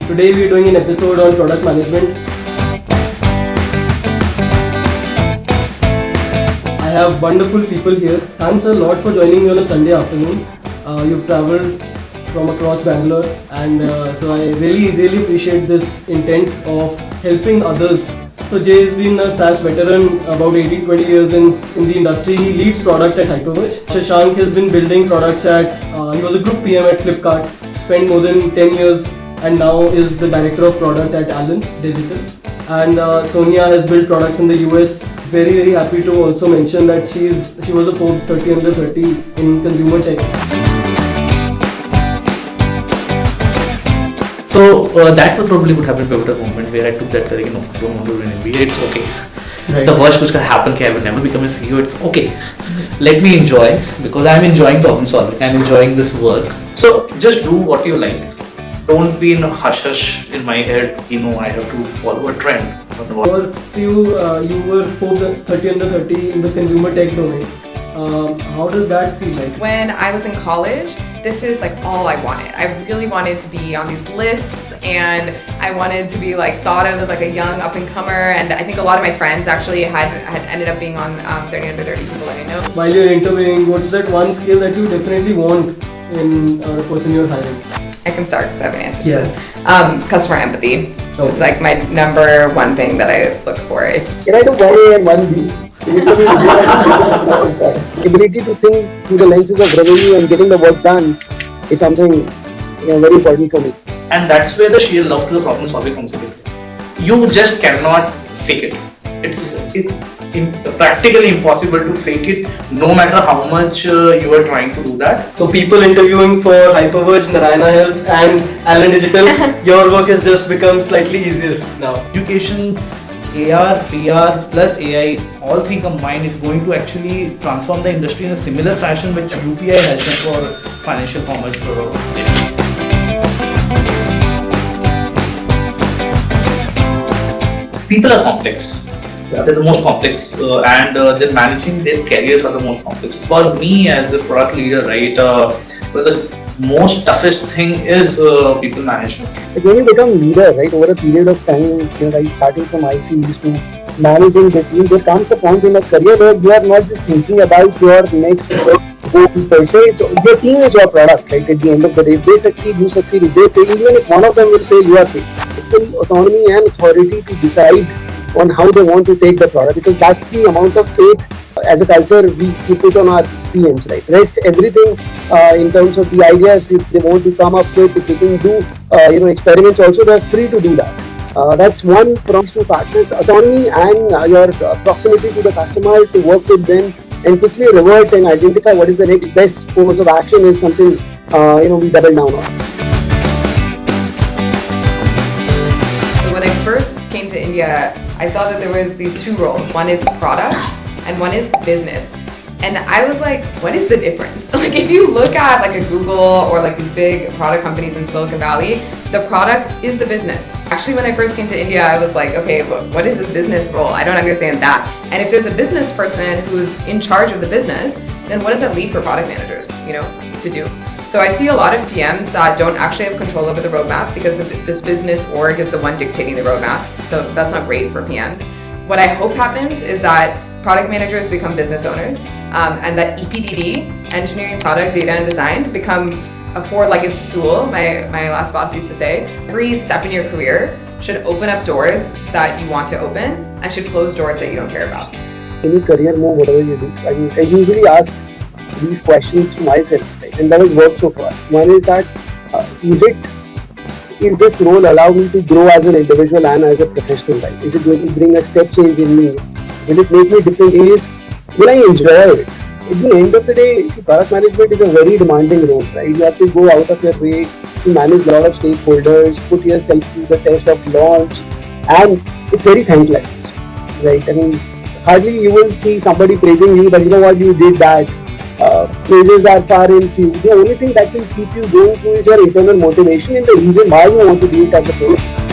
Today we are doing an episode on product management. I have wonderful people here. Thanks a lot for joining me on a Sunday afternoon. You've travelled from across Bangalore, and so I really appreciate this intent of helping others. So Jay has been a SaaS veteran, about 18-20 years in the industry. He leads product at Hyperverge. Shashank has been building products he was a group PM at Flipkart, spent more than 10 years and now is the director of product at Allen Digital. And Sonia has built products in the US. Very happy to also mention that she was a Forbes 30 under 30 in consumer tech. So that probably would have been a pivotal moment where I took that, don't want to do an MBA, it's okay. Right. The worst which can happen, I will never become a CEO, it's okay. Let me enjoy, because I'm enjoying problem solving, I'm enjoying this work. So just do what you like. Don't be in a hush in my head, I have to follow a trend. You were Forbes 30 under 30 in the consumer tech domain. How does that feel like? When I was in college, this is like all I wanted. I really wanted to be on these lists, and I wanted to be thought of as a young up and comer. And I think a lot of my friends actually had ended up being on 30 under 30 people that I know. While you're interviewing, what's that one skill that you definitely want in the person you're hiring? I can start because I have an answer to this. Customer empathy is my number one thing that I look for. Can I do 1A and 1B? Ability to think through the lenses of revenue and getting the work done is something very important for me. And that's where the sheer love to the problem solving comes in. You just cannot fake it. It's practically impossible to fake it, no matter how much you are trying to do that. So people interviewing for Hyperverge, Narayana Health and Allen Digital, your work has just become slightly easier now. Education, AR, VR plus AI, all three combined, it's going to actually transform the industry in a similar fashion which UPI has done for financial commerce. People are complex. They're the most complex, and they're managing their careers are the most complex. For me as a product leader, right, the most toughest thing is people management. When you become leader, right, over a period of time, starting from ICs to managing the team, there comes a point in a career where you are not just thinking about your next goal per se. Your team is your product, right? At the end of the day, if they succeed, you succeed. If they fail, even if one of them will fail, you are failed. Full autonomy and authority to decide on how they want to take the product, because that's the amount of faith as a culture we put on our PMs, right? Rest everything in terms of the ideas, if they want to come up with, if they can do experiments also, they're free to do that. That's one from these two factors, autonomy and your proximity to the customer, to work with them and quickly revert and identify what is the next best course of action is something we double down on. So when I first came to India, I saw that there was these two roles. One is product and one is business. And I was like, what is the difference? If you look at a Google or these big product companies in Silicon Valley, the product is the business. Actually, when I first came to India, I was like, okay, what is this business role? I don't understand that. And if there's a business person who's in charge of the business, then what does that leave for product managers, to do? So I see a lot of PMs that don't actually have control over the roadmap because this business org is the one dictating the roadmap. So that's not great for PMs. What I hope happens is that product managers become business owners, and that EPDD, engineering, product, data, and design, become a four-legged stool. My last boss used to say, every step in your career should open up doors that you want to open and should close doors that you don't care about. Any career move, whatever you do, I usually ask these questions to myself, right? And that has worked so far. One is that, is this role allow me to grow as an individual and as a professional, right? Is it going to bring a step change in me? Will it make me different areas? Will I enjoy it? At the end of the day, product management is a very demanding role, right? You have to go out of your way to manage a lot of stakeholders, put yourself through the test of launch, and it's very thankless, right? Hardly you will see somebody praising you, but you know what, you did that. Praises are far and few. The only thing that will keep you going through is your internal motivation and the reason why you want to do it as a product.